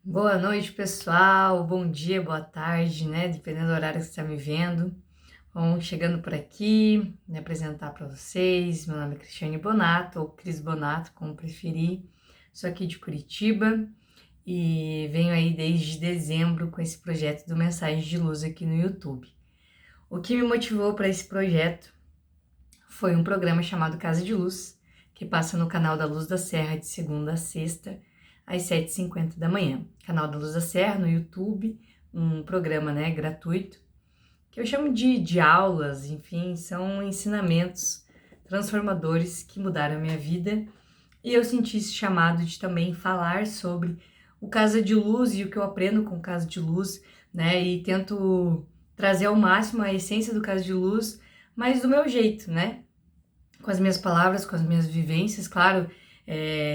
Boa noite, pessoal. Bom dia, boa tarde, né? Dependendo do horário que você está me vendo. Bom, chegando por aqui, me apresentar para vocês. Meu nome é Cristiane Bonato, ou Cris Bonato, como preferir. Sou aqui de Curitiba e venho aí desde dezembro com esse projeto do Mensagem de Luz aqui no YouTube. O que me motivou para esse projeto foi um programa chamado Casa de Luz, que passa no canal da Luz da Serra de segunda a sexta, às 7h50 da manhã. Canal da Luz da Serra no YouTube, um programa, né, gratuito, que eu chamo de aulas, enfim, são ensinamentos transformadores que mudaram a minha vida. E eu senti esse chamado de também falar sobre o Casa de Luz e o que eu aprendo com o Casa de Luz, né, e tento trazer ao máximo a essência do Casa de Luz, mas do meu jeito, né, com as minhas palavras, com as minhas vivências, claro,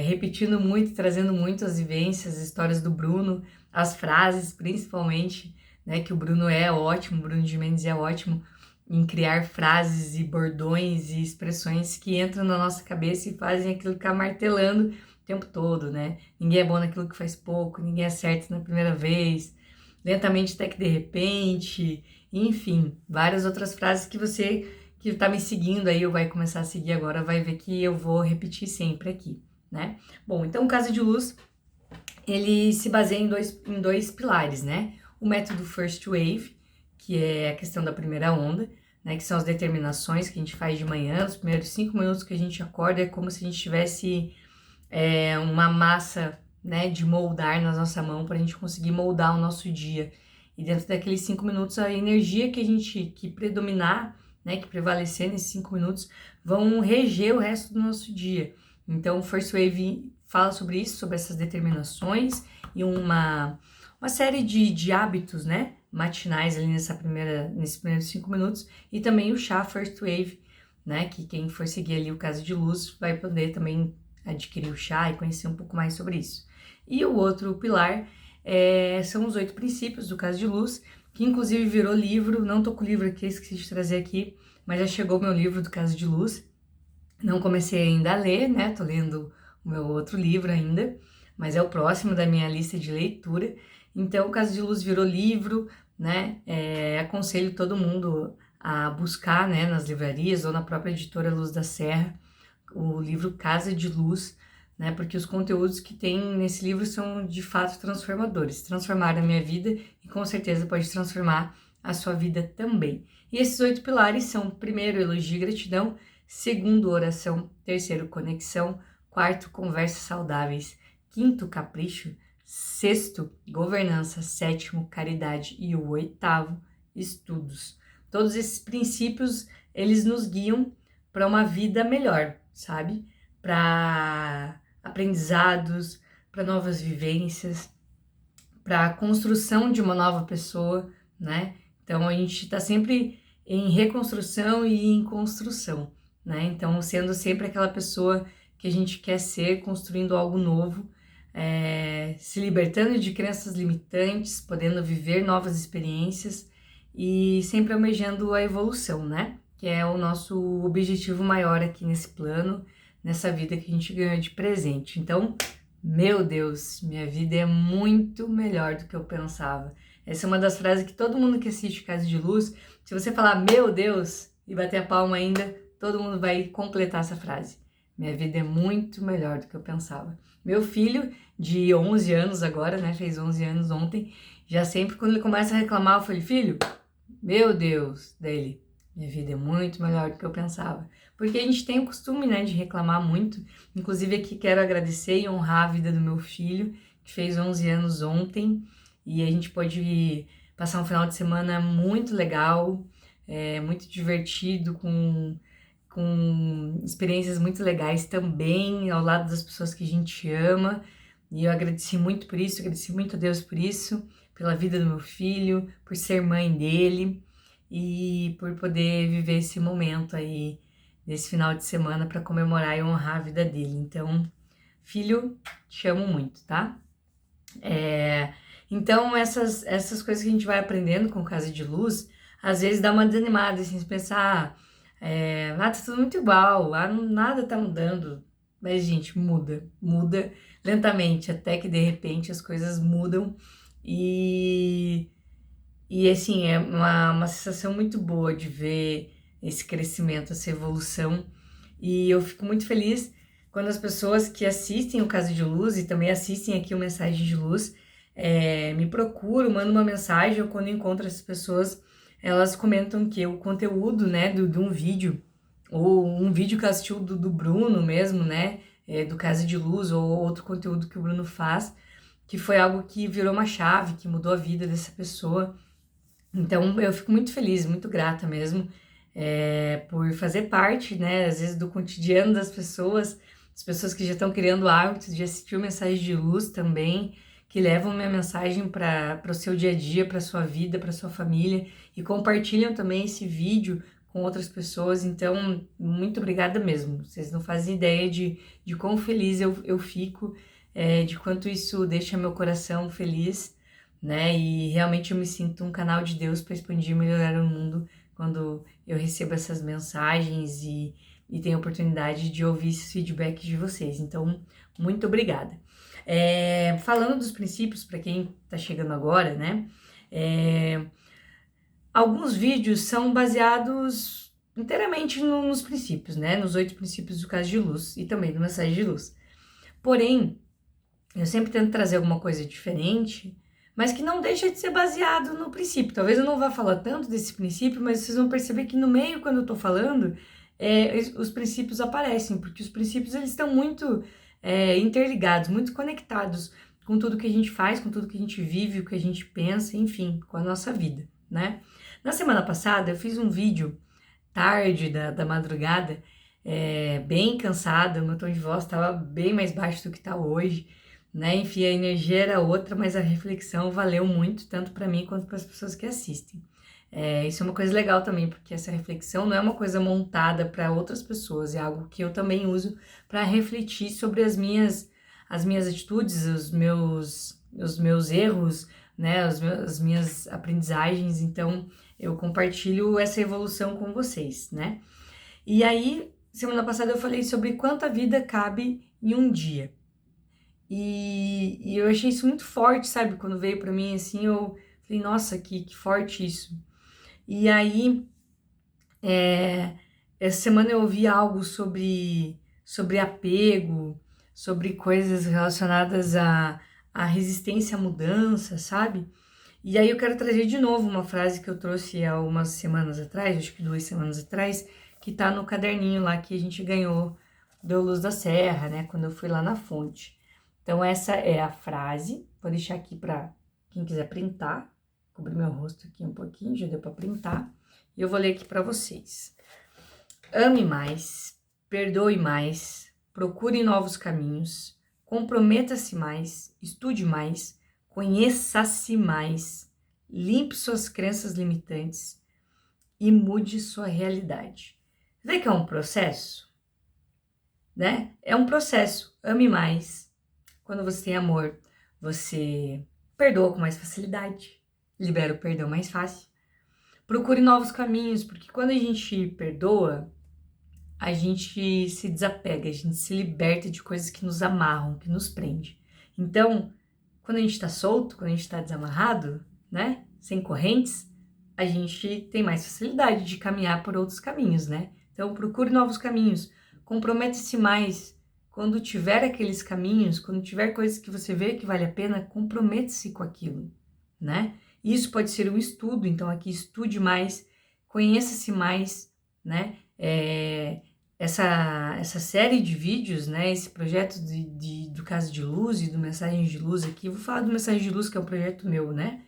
repetindo muito, trazendo muito as vivências, as histórias do Bruno, as frases, principalmente, né, que o Bruno é ótimo, o Bruno de Mendes é ótimo em criar frases e bordões e expressões que entram na nossa cabeça e fazem aquilo ficar martelando o tempo todo, né? Ninguém é bom naquilo que faz pouco, ninguém acerta na primeira vez, lentamente até que de repente, enfim, várias outras frases que você que tá me seguindo aí, ou vai começar a seguir agora, vai ver que eu vou repetir sempre aqui, né? Bom, então o Casa de Luz, ele se baseia em dois pilares, né? O método First Wave, que é a questão da primeira onda, né? Que são as determinações que a gente faz de manhã, os primeiros 5 minutos que a gente acorda, é como se a gente tivesse uma massa, né, de moldar na nossa mão para a gente conseguir moldar o nosso dia. E dentro daqueles 5 minutos, a energia que predominar, né, que prevalecer nesses 5 minutos, vão reger o resto do nosso dia. Então, o First Wave fala sobre isso, sobre essas determinações e uma série de hábitos, né, matinais ali nesses primeiros 5 minutos, e também o chá First Wave, né, que quem for seguir ali o Casa de Luz vai poder também adquirir o chá e conhecer um pouco mais sobre isso. E o outro pilar são os 8 princípios do Casa de Luz, que inclusive virou livro. Não tô com o livro aqui, esqueci de trazer aqui, mas já chegou o meu livro do Casa de Luz. Não comecei ainda a ler, né? Tô lendo o meu outro livro ainda, mas é o próximo da minha lista de leitura. Então, o Casa de Luz virou livro, né? Aconselho todo mundo a buscar, né, nas livrarias ou na própria editora Luz da Serra, o livro Casa de Luz, né? Porque os conteúdos que tem nesse livro são de fato transformadores. Transformaram a minha vida e com certeza pode transformar a sua vida também. E esses 8 pilares são: primeiro, elogio e gratidão; segundo, oração; terceiro, conexão; quarto, conversas saudáveis; quinto, capricho; sexto, governança; sétimo, caridade; e o oitavo, estudos. Todos esses princípios, eles nos guiam para uma vida melhor, sabe? Para aprendizados, para novas vivências, para a construção de uma nova pessoa, né? Então a gente está sempre em reconstrução e em construção, né? Então sendo sempre aquela pessoa que a gente quer ser, construindo algo novo, se libertando de crenças limitantes, podendo viver novas experiências e sempre almejando a evolução, né? Que é o nosso objetivo maior aqui nesse plano, nessa vida que a gente ganhou de presente. Então, meu Deus, minha vida é muito melhor do que eu pensava. Essa é uma das frases que todo mundo que assiste Casa de Luz, se você falar meu Deus e bater a palma ainda, todo mundo vai completar essa frase. Minha vida é muito melhor do que eu pensava. Meu filho, de 11 anos agora, né, fez 11 anos ontem, já sempre quando ele começa a reclamar, eu falei: filho, meu Deus, dele, minha vida é muito melhor do que eu pensava. Porque a gente tem o costume, né, de reclamar muito. Inclusive aqui quero agradecer e honrar a vida do meu filho, que fez 11 anos ontem, e a gente pôde passar um final de semana muito legal, muito divertido, com experiências muito legais também, ao lado das pessoas que a gente ama. E eu agradeci muito por isso, agradeci muito a Deus por isso, pela vida do meu filho, por ser mãe dele e por poder viver esse momento aí, nesse final de semana, para comemorar e honrar a vida dele. Então, filho, te amo muito, tá? Então, essas coisas que a gente vai aprendendo com Casa de Luz, às vezes dá uma desanimada, assim, de pensar, tá tudo muito igual, nada tá mudando. Mas, gente, muda. lentamente, até que de repente as coisas mudam e assim, é uma sensação muito boa de ver esse crescimento, essa evolução. E eu fico muito feliz quando as pessoas que assistem o Caso de Luz e também assistem aqui o Mensagem de Luz me procuram, mandam uma mensagem, ou quando encontro essas pessoas, elas comentam que o conteúdo, né, de um vídeo, ou um vídeo que assistiu do Bruno mesmo, né, do Caso de Luz, ou outro conteúdo que o Bruno faz, que foi algo que virou uma chave, que mudou a vida dessa pessoa. Então, eu fico muito feliz, muito grata mesmo, por fazer parte, né, às vezes, do cotidiano das pessoas, as pessoas que já estão criando hábitos de assistir o Mensagem de Luz também, que levam minha mensagem para o seu dia a dia, para a sua vida, para a sua família, e compartilham também esse vídeo com outras pessoas. Então, muito obrigada mesmo. Vocês não fazem ideia de quão feliz eu fico, de quanto isso deixa meu coração feliz, né? E realmente eu me sinto um canal de Deus para expandir e melhorar o mundo quando eu recebo essas mensagens e tenho a oportunidade de ouvir esses feedbacks de vocês. Então, muito obrigada. Falando dos princípios, para quem está chegando agora, né? Alguns vídeos são baseados inteiramente nos princípios, né? Nos 8 princípios do Caso de Luz e também do Mensagem de Luz. Porém, eu sempre tento trazer alguma coisa diferente, mas que não deixa de ser baseado no princípio. Talvez eu não vá falar tanto desse princípio, mas vocês vão perceber que no meio, quando eu tô falando, os princípios aparecem, porque os princípios eles estão muito interligados, muito conectados com tudo que a gente faz, com tudo que a gente vive, o que a gente pensa, enfim, com a nossa vida, né? Na semana passada, eu fiz um vídeo tarde da madrugada, bem cansada, o meu tom de voz estava bem mais baixo do que está hoje, né? Enfim, a energia era outra, mas a reflexão valeu muito, tanto para mim quanto para as pessoas que assistem. Isso é uma coisa legal também, porque essa reflexão não é uma coisa montada para outras pessoas, é algo que eu também uso para refletir sobre as minhas atitudes, os meus erros, né? As minhas aprendizagens. Então, eu compartilho essa evolução com vocês, né? E aí, semana passada eu falei sobre quanta vida cabe em um dia. E eu achei isso muito forte, sabe? Quando veio pra mim, assim, eu falei, nossa, que forte isso. E aí, essa semana eu ouvi algo sobre apego, sobre coisas relacionadas à resistência à mudança, sabe? E aí eu quero trazer de novo uma frase que eu trouxe há umas semanas atrás, acho que 2 semanas atrás, que tá no caderninho lá que a gente ganhou do Luz da Serra, né? Quando eu fui lá na fonte. Então, essa é a frase. Vou deixar aqui para quem quiser printar. Cobrir meu rosto aqui um pouquinho, já deu para printar. E eu vou ler aqui para vocês. Ame mais, perdoe mais, procure novos caminhos, comprometa-se mais, estude mais, conheça-se mais, limpe suas crenças limitantes e mude sua realidade. Vê que é um processo, né? É um processo. Ame mais. Quando você tem amor, você perdoa com mais facilidade, libera o perdão mais fácil. Procure novos caminhos, porque quando a gente perdoa, a gente se desapega, a gente se liberta de coisas que nos amarram, que nos prende. Então, quando a gente está solto, quando a gente está desamarrado, né, sem correntes, a gente tem mais facilidade de caminhar por outros caminhos, né? Então, procure novos caminhos, comprometa-se mais. Quando tiver aqueles caminhos, quando tiver coisas que você vê que vale a pena, comprometa-se com aquilo, né? Isso pode ser um estudo, então aqui estude mais, conheça-se mais, né? Essa série de vídeos, né? Esse projeto do Caso de Luz e do Mensagem de Luz aqui, eu vou falar do Mensagem de Luz, que é um projeto meu, né?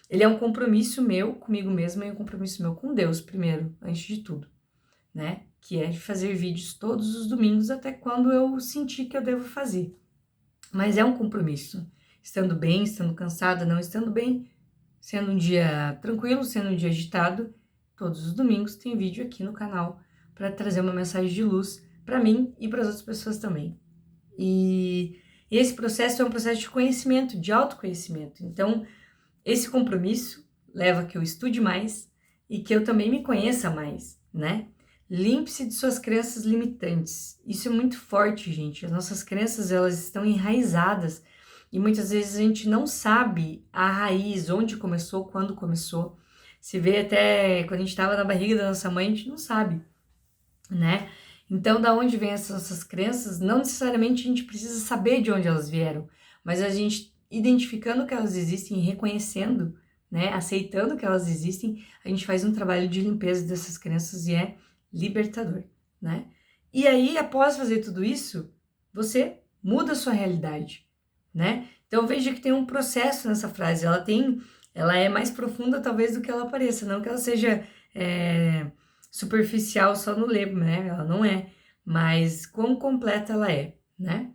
Ele é um compromisso meu comigo mesma e um compromisso meu com Deus, primeiro, antes de tudo, né? Que é de fazer vídeos todos os domingos até quando eu sentir que eu devo fazer. Mas é um compromisso. Estando bem, estando cansada, não estando bem, sendo um dia tranquilo, sendo um dia agitado, todos os domingos tem vídeo aqui no canal para trazer uma mensagem de luz para mim e para as outras pessoas também. E esse processo é um processo de conhecimento, de autoconhecimento. Então, esse compromisso leva a que eu estude mais e que eu também me conheça mais, né? Limpe-se de suas crenças limitantes. Isso é muito forte, gente. As nossas crenças, elas estão enraizadas e muitas vezes a gente não sabe a raiz, onde começou, quando começou. Se vê até quando a gente estava na barriga da nossa mãe, a gente não sabe, né? Então, da onde vêm essas nossas crenças, não necessariamente a gente precisa saber de onde elas vieram, mas a gente identificando que elas existem, reconhecendo, né, aceitando que elas existem, a gente faz um trabalho de limpeza dessas crenças e é libertador, né? E aí, após fazer tudo isso, você muda a sua realidade, né? Então veja que tem um processo nessa frase, ela é mais profunda talvez do que ela pareça, não que ela seja superficial só no ler, né? Ela não é, mas quão completa ela é, né?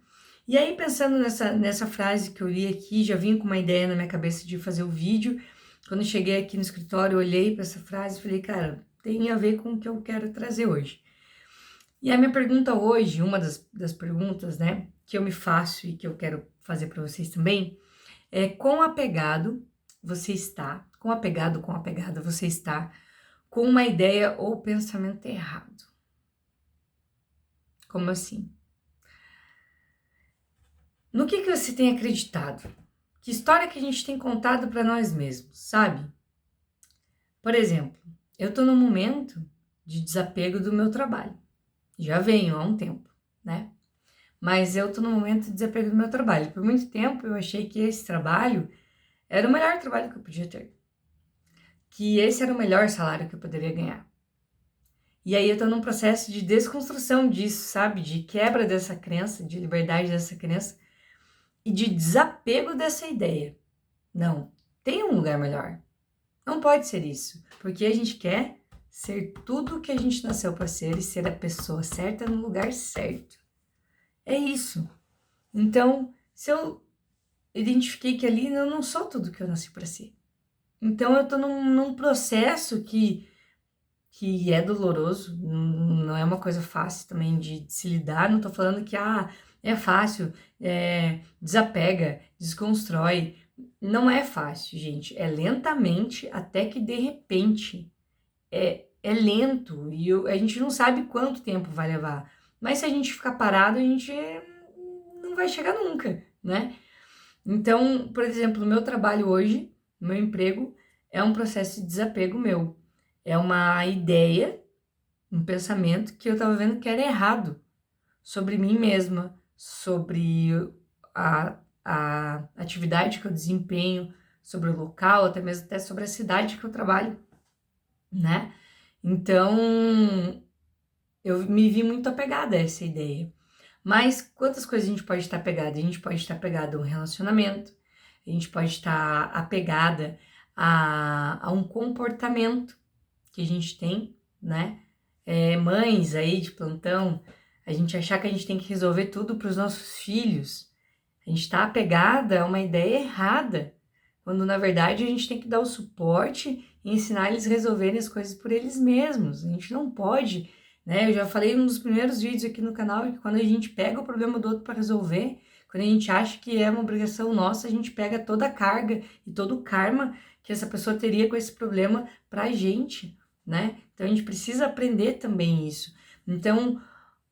E aí, pensando nessa frase que eu li aqui, já vim com uma ideia na minha cabeça de fazer o vídeo. Quando eu cheguei aqui no escritório, eu olhei para essa frase e falei, cara, tem a ver com o que eu quero trazer hoje. E a minha pergunta hoje, uma das perguntas, né, que eu me faço e que eu quero fazer para vocês também, é quão apegado você está, quão apegado, quão apegada você está com uma ideia ou pensamento errado. Como assim? No que você tem acreditado? Que história que a gente tem contado para nós mesmos, sabe? Por exemplo, eu estou num momento de desapego do meu trabalho. Já venho há um tempo, né? Mas eu estou num momento de desapego do meu trabalho. Por muito tempo eu achei que esse trabalho era o melhor trabalho que eu podia ter. Que esse era o melhor salário que eu poderia ganhar. E aí eu tô num processo de desconstrução disso, sabe? De quebra dessa crença, de liberdade dessa crença e de desapego dessa ideia. Não, tem um lugar melhor. Não pode ser isso, porque a gente quer ser tudo o que a gente nasceu para ser e ser a pessoa certa no lugar certo. É isso. Então, se eu identifiquei que ali eu não sou tudo que eu nasci para ser. Então, eu tô num processo que é doloroso, não é uma coisa fácil também de se lidar. Não tô falando que é fácil, desapega, desconstrói. Não é fácil, gente. É lentamente até que de repente é lento e a gente não sabe quanto tempo vai levar. Mas se a gente ficar parado, a gente não vai chegar nunca, né? Então, por exemplo, o meu trabalho hoje, meu emprego, é um processo de desapego meu. É uma ideia, um pensamento que eu tava vendo que era errado sobre mim mesma, sobre a atividade que eu desempenho, sobre o local, até sobre a cidade que eu trabalho, né? Então, eu me vi muito apegada a essa ideia. Mas quantas coisas a gente pode estar apegada? A gente pode estar apegada a um relacionamento, a gente pode estar apegada a um comportamento que a gente tem, né? Mães aí de plantão, a gente achar que a gente tem que resolver tudo para os nossos filhos. A gente está apegada a uma ideia errada, quando na verdade a gente tem que dar o suporte e ensinar eles a resolverem as coisas por eles mesmos. A gente não pode, né? Eu já falei em um dos primeiros vídeos aqui no canal que quando a gente pega o problema do outro para resolver, quando a gente acha que é uma obrigação nossa, a gente pega toda a carga e todo o karma que essa pessoa teria com esse problema para a gente, né? Então a gente precisa aprender também isso. Então,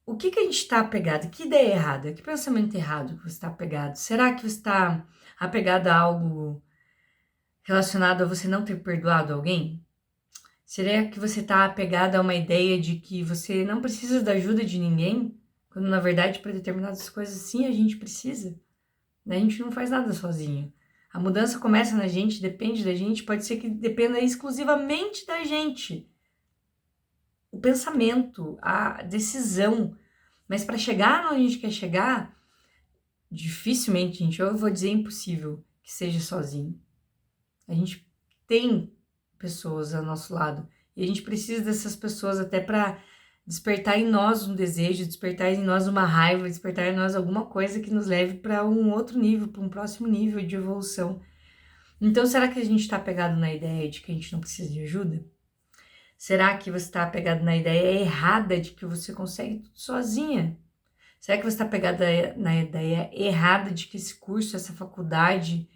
o que a gente está apegado? Que ideia errada? Que pensamento errado que você está apegado? Será que você está apegado a algo relacionado a você não ter perdoado alguém? Será que você está apegado a uma ideia de que você não precisa da ajuda de ninguém? Quando na verdade para determinadas coisas sim a gente precisa, né? A gente não faz nada sozinho. A mudança começa na gente, depende da gente, pode ser que dependa exclusivamente da gente. O pensamento, a decisão. Mas para chegar onde a gente quer chegar, dificilmente, gente, eu vou dizer impossível que seja sozinho. A gente tem pessoas ao nosso lado e a gente precisa dessas pessoas até para despertar em nós um desejo, despertar em nós uma raiva, despertar em nós alguma coisa que nos leve para um outro nível, para um próximo nível de evolução. Então, será que a gente está apegado na ideia de que a gente não precisa de ajuda? Será que você está apegado na ideia errada de que você consegue tudo sozinha? Será que você está apegado na ideia errada de que esse curso, essa faculdade,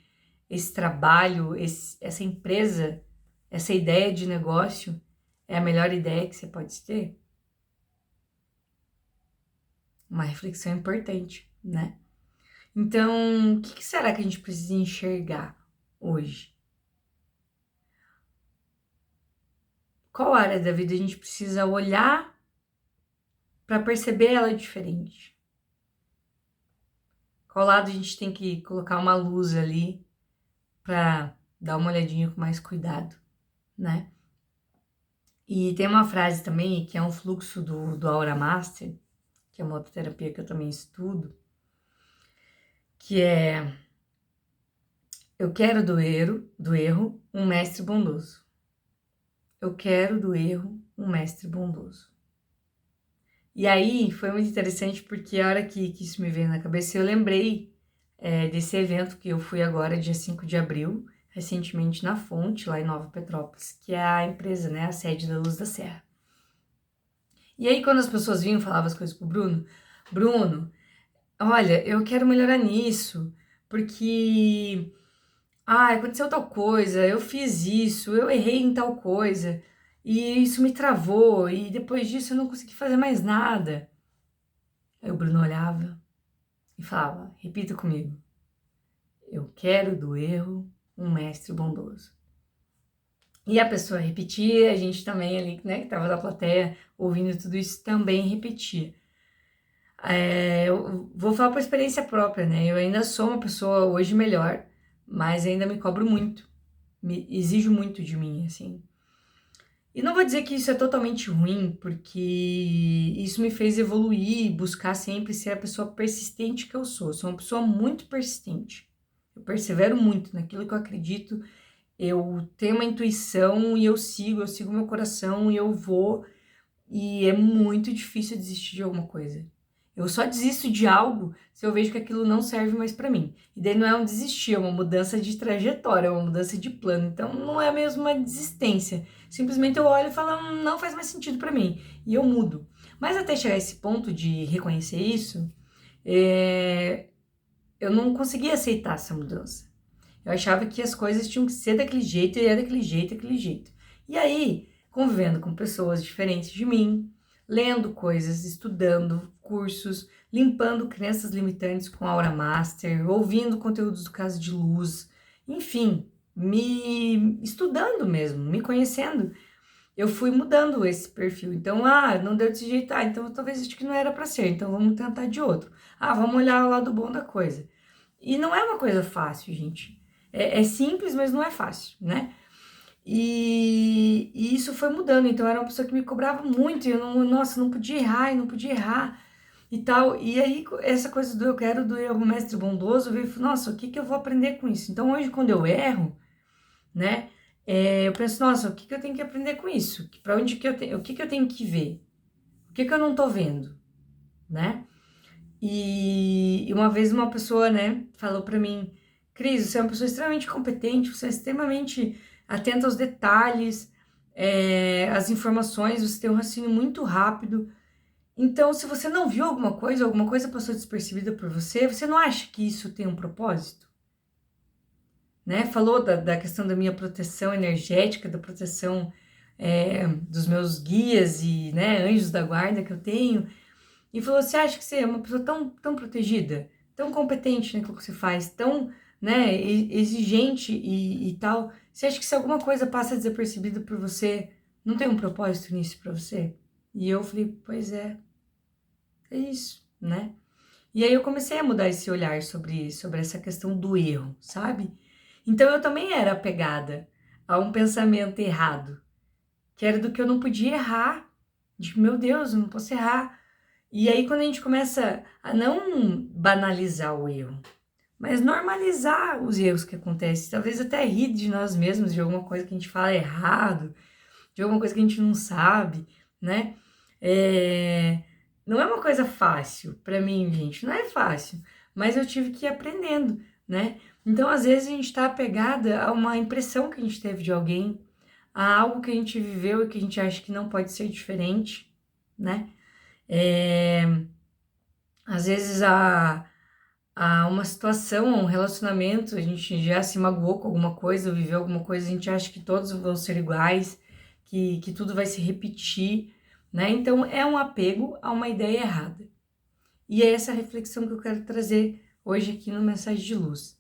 esse trabalho, essa empresa, essa ideia de negócio é a melhor ideia que você pode ter? uma reflexão importante, né? Então, o que será que a gente precisa enxergar hoje? Qual área da vida a gente precisa olhar para perceber ela diferente? Qual lado a gente tem que colocar uma luz ali para dar uma olhadinha com mais cuidado, né? E tem uma frase também, que é um fluxo do Aura Master, que é uma outra terapia que eu também estudo, que é: eu quero do erro um mestre bondoso. Eu quero do erro um mestre bondoso. E aí foi muito interessante porque a hora que isso me veio na cabeça, eu lembrei desse evento que eu fui agora, dia 5 de abril, recentemente na Fonte, lá em Nova Petrópolis, que é a empresa, né, a sede da Luz da Serra. E aí quando as pessoas vinham e falavam as coisas pro Bruno, olha, eu quero melhorar nisso, porque aconteceu tal coisa, eu fiz isso, eu errei em tal coisa, e isso me travou, e depois disso eu não consegui fazer mais nada. Aí o Bruno olhava e falava: repita comigo, eu quero do erro um mestre bondoso. E a pessoa repetia, a gente também ali, né, que tava da plateia ouvindo tudo isso, também repetia. Eu vou falar por experiência própria, né? Eu ainda sou uma pessoa hoje melhor, mas ainda me cobro muito, me exijo muito de mim, assim. E não vou dizer que isso é totalmente ruim, porque isso me fez evoluir, buscar sempre ser a pessoa persistente que eu sou. Eu sou uma pessoa muito persistente. Eu persevero muito naquilo que eu acredito. Eu tenho uma intuição e eu sigo meu coração e eu vou. E é muito difícil desistir de alguma coisa. Eu só desisto de algo se eu vejo que aquilo não serve mais pra mim. E daí não é um desistir, é uma mudança de trajetória, é uma mudança de plano. Então não é mesmo uma desistência. Simplesmente eu olho e falo: não faz mais sentido pra mim. E eu mudo. Mas até chegar a esse ponto de reconhecer isso, eu não conseguia aceitar essa mudança. Eu achava que as coisas tinham que ser daquele jeito e é daquele jeito, daquele jeito. E aí, convivendo com pessoas diferentes de mim, lendo coisas, estudando cursos, limpando crenças limitantes com Aura Master, ouvindo conteúdos do Caso de Luz, enfim, me estudando mesmo, me conhecendo, eu fui mudando esse perfil. Então, não deu desse jeito, então talvez acho que não era para ser, então vamos tentar de outro. Vamos olhar o lado bom da coisa. E não é uma coisa fácil, gente. É simples, mas não é fácil, né? E isso foi mudando. Então, eu era uma pessoa que me cobrava muito. E eu não podia errar, e não podia errar e tal. E aí, essa coisa do eu quero do erro mestre bondoso, eu falei: nossa, o que que eu vou aprender com isso? Então, hoje, quando eu erro, né? Eu penso: nossa, o que que eu tenho que aprender com isso? Para onde que eu tenho? O que que eu tenho que ver? O que que eu não tô vendo, né? E uma vez uma pessoa, né, falou para mim: Cris, você é uma pessoa extremamente competente, você é extremamente atenta aos detalhes, às informações, você tem um raciocínio muito rápido. Então, se você não viu alguma coisa passou despercebida por você, você não acha que isso tem um propósito? Né? Falou da questão da minha proteção energética, da proteção dos meus guias e, né, anjos da guarda que eu tenho. E falou: você acha que você é uma pessoa tão protegida, tão competente naquilo que você faz, tão, né, exigente e tal? Você acha que se alguma coisa passa desapercebida por você, não tem um propósito nisso para você? E eu falei: pois é isso, né? E aí eu comecei a mudar esse olhar sobre essa questão do erro, sabe? Então eu também era apegada a um pensamento errado, que era do que eu não podia errar, de meu Deus, eu não posso errar. E aí, quando a gente começa a não banalizar o erro, mas normalizar os erros que acontecem, talvez até rir de nós mesmos, de alguma coisa que a gente fala errado, de alguma coisa que a gente não sabe, né? Não é uma coisa fácil para mim, gente, não é fácil, mas eu tive que ir aprendendo, né? Então, às vezes, a gente está apegada a uma impressão que a gente teve de alguém, a algo que a gente viveu e que a gente acha que não pode ser diferente, né? Às vezes a uma situação, um relacionamento, a gente já se magoou com alguma coisa, ou viveu alguma coisa, a gente acha que todos vão ser iguais, que tudo vai se repetir, né? Então é um apego a uma ideia errada. E é essa reflexão que eu quero trazer hoje aqui no Mensagem de Luz.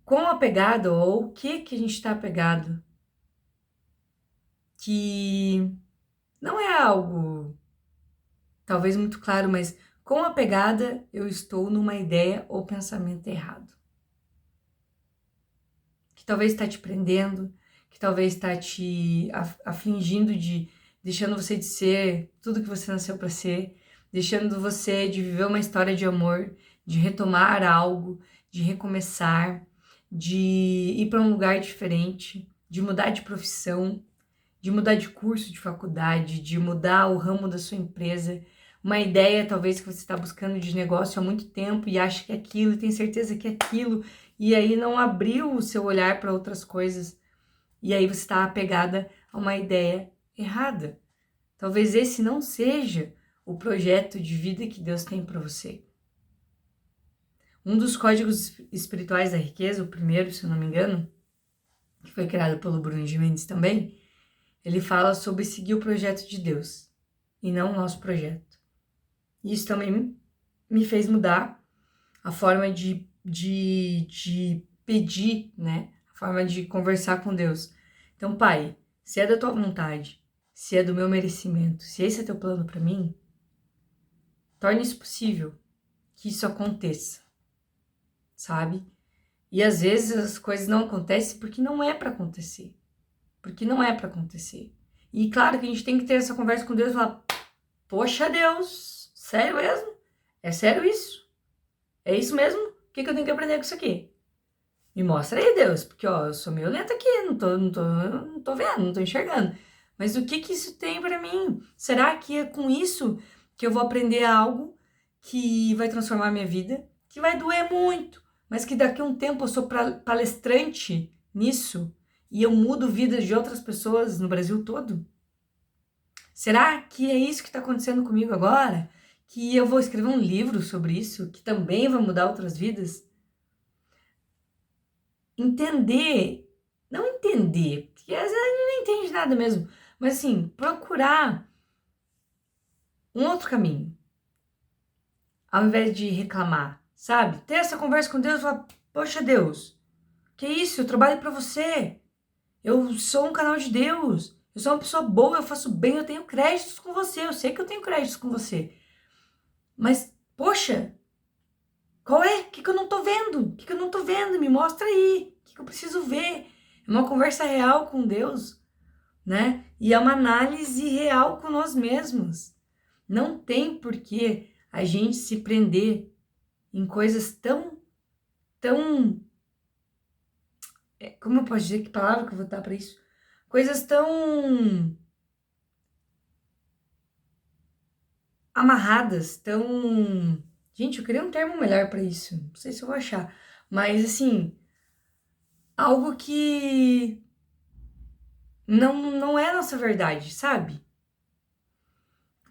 Quão apegado, ou o que a gente está apegado, que não é algo talvez muito claro, mas quão apegada eu estou numa ideia ou pensamento errado. Que talvez está te prendendo, que talvez está te afligindo, deixando você de ser tudo que você nasceu para ser, deixando você de viver uma história de amor, de retomar algo, de recomeçar, de ir para um lugar diferente, de mudar de profissão, de mudar de curso de faculdade, de mudar o ramo da sua empresa, uma ideia talvez que você está buscando de negócio há muito tempo e acha que é aquilo, e tem certeza que é aquilo, e aí não abriu o seu olhar para outras coisas, e aí você está apegada a uma ideia errada. Talvez esse não seja o projeto de vida que Deus tem para você. Um dos códigos espirituais da riqueza, o primeiro, se eu não me engano, que foi criado pelo Bruno de Mendes também, ele fala sobre seguir o projeto de Deus e não o nosso projeto. Isso também me fez mudar a forma de pedir, né? A forma de conversar com Deus. Então, Pai, se é da tua vontade, se é do meu merecimento, se esse é teu plano para mim, torne isso possível, que isso aconteça, sabe? E às vezes as coisas não acontecem porque não é para acontecer. Porque não é para acontecer. E claro que a gente tem que ter essa conversa com Deus e falar, poxa Deus, sério mesmo? É sério isso? É isso mesmo? O que eu tenho que aprender com isso aqui? Me mostra aí, Deus, porque ó, eu sou meio lenta aqui, não tô vendo, não tô enxergando. Mas o que isso tem para mim? Será que é com isso que eu vou aprender algo que vai transformar a minha vida, que vai doer muito, mas que daqui a um tempo eu sou palestrante nisso e eu mudo vidas de outras pessoas no Brasil todo? Será que é isso que está acontecendo comigo agora? Que eu vou escrever um livro sobre isso, que também vai mudar outras vidas? Entender, não entender, porque às vezes a gente não entende nada mesmo, mas assim, procurar um outro caminho, ao invés de reclamar, sabe? Ter essa conversa com Deus e falar, poxa Deus, que isso? Eu trabalho para você, eu sou um canal de Deus, eu sou uma pessoa boa, eu faço bem, eu tenho créditos com você, eu sei que eu tenho créditos com você, mas, poxa, qual é? O que eu não tô vendo? O que eu não tô vendo? Me mostra aí, o que eu preciso ver? É uma conversa real com Deus, né? E é uma análise real com nós mesmos. Não tem por que a gente se prender em coisas tão, como eu posso dizer, que palavra que eu vou dar para isso? Coisas tão amarradas, tão... Gente, eu queria um termo melhor para isso, não sei se eu vou achar, mas assim, algo que não é a nossa verdade, sabe?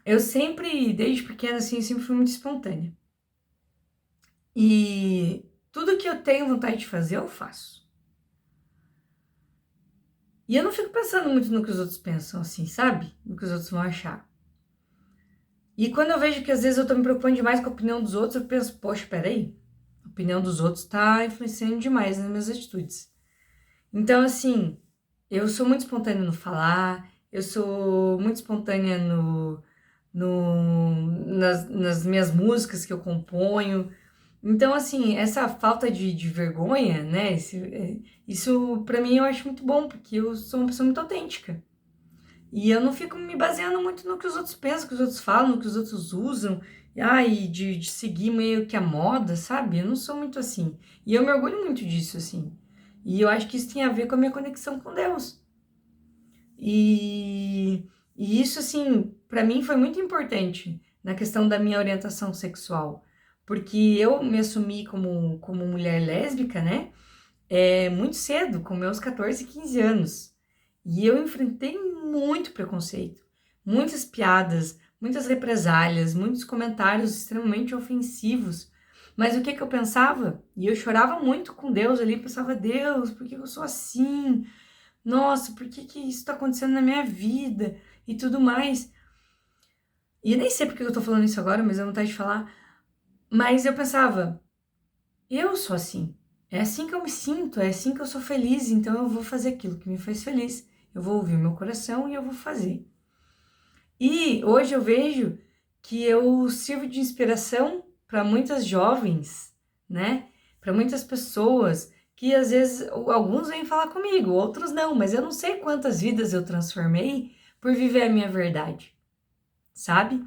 Eu sempre, desde pequena, assim, sempre fui muito espontânea. E tudo que eu tenho vontade de fazer, eu faço. E eu não fico pensando muito no que os outros pensam, assim, sabe? No que os outros vão achar. E quando eu vejo que às vezes eu tô me preocupando demais com a opinião dos outros, eu penso, poxa, peraí, a opinião dos outros tá influenciando demais nas minhas atitudes. Então, assim, eu sou muito espontânea no falar, eu sou muito espontânea nas minhas músicas que eu componho. Então, assim, essa falta de vergonha, né? Isso pra mim eu acho muito bom, porque eu sou uma pessoa muito autêntica. E eu não fico me baseando muito no que os outros pensam, no que os outros falam, no que os outros usam. E de seguir meio que a moda, sabe? Eu não sou muito assim. E eu me orgulho muito disso, assim. E eu acho que isso tem a ver com a minha conexão com Deus. E isso, assim, pra mim foi muito importante na questão da minha orientação sexual. Porque eu me assumi como mulher lésbica, né? Muito cedo, com meus 14, 15 anos. E eu enfrentei muito preconceito, muitas piadas, muitas represálias, muitos comentários extremamente ofensivos. Mas o que eu pensava? E eu chorava muito com Deus ali, pensava, Deus, por que eu sou assim? Nossa, por que isso está acontecendo na minha vida? E tudo mais. E nem sei porque eu tô falando isso agora, mas eu vontade de falar. Mas eu pensava, eu sou assim. É assim que eu me sinto, é assim que eu sou feliz, então eu vou fazer aquilo que me faz feliz. Eu vou ouvir o meu coração e eu vou fazer. E hoje eu vejo que eu sirvo de inspiração para muitas jovens, né? Para muitas pessoas que às vezes alguns vêm falar comigo, outros não, mas eu não sei quantas vidas eu transformei por viver a minha verdade, sabe?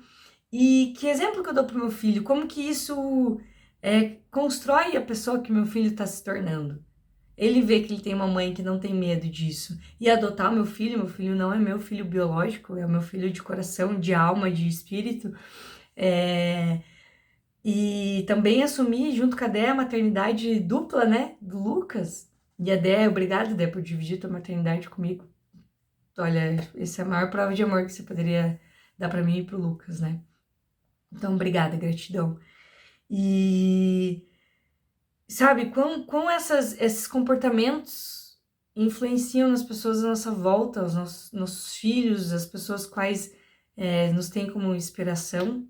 E que exemplo que eu dou pro meu filho? Como que isso constrói a pessoa que meu filho está se tornando? Ele vê que ele tem uma mãe que não tem medo disso. E adotar o meu filho não é meu filho biológico, é o meu filho de coração, de alma, de espírito. É, E também assumir junto com a Dé a maternidade dupla, né? Do Lucas. E a Dé, obrigada, Dé, por dividir tua maternidade comigo. Olha, essa é a maior prova de amor que você poderia dar para mim e pro Lucas, né? Então, obrigada, gratidão. E sabe, com esses comportamentos influenciam nas pessoas à nossa volta, os nossos filhos, as pessoas quais nos têm como inspiração.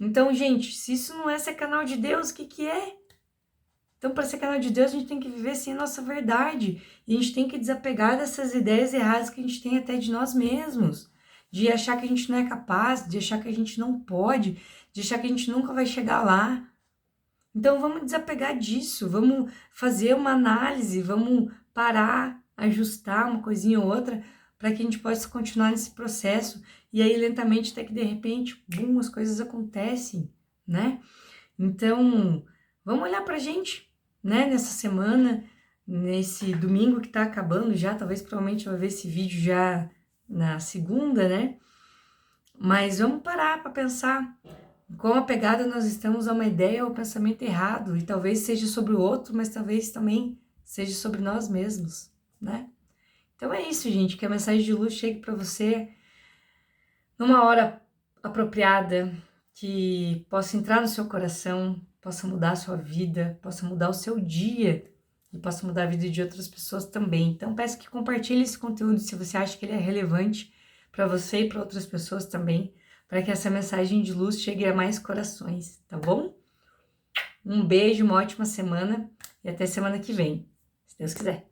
Então, gente, se isso não é ser canal de Deus, o que que é? Então, para ser canal de Deus, a gente tem que viver sim a nossa verdade. E a gente tem que desapegar dessas ideias erradas que a gente tem até de nós mesmos. De achar que a gente não é capaz, de achar que a gente não pode, de achar que a gente nunca vai chegar lá. Então vamos desapegar disso, vamos fazer uma análise, vamos parar, ajustar uma coisinha ou outra para que a gente possa continuar nesse processo e aí lentamente até que de repente, bum, as coisas acontecem, né? Então, vamos olhar pra gente, né, nessa semana, nesse domingo que tá acabando já, talvez provavelmente vai ver esse vídeo já na segunda, né? Mas vamos parar para pensar quão apegada nós estamos a uma ideia ou pensamento errado, e talvez seja sobre o outro, mas talvez também seja sobre nós mesmos, né? Então é isso, gente, que a mensagem de luz chegue para você numa hora apropriada, que possa entrar no seu coração, possa mudar a sua vida, possa mudar o seu dia e possa mudar a vida de outras pessoas também. Então peço que compartilhe esse conteúdo se você acha que ele é relevante para você e para outras pessoas também, para que essa mensagem de luz chegue a mais corações, tá bom? Um beijo, uma ótima semana e até semana que vem, se Deus quiser.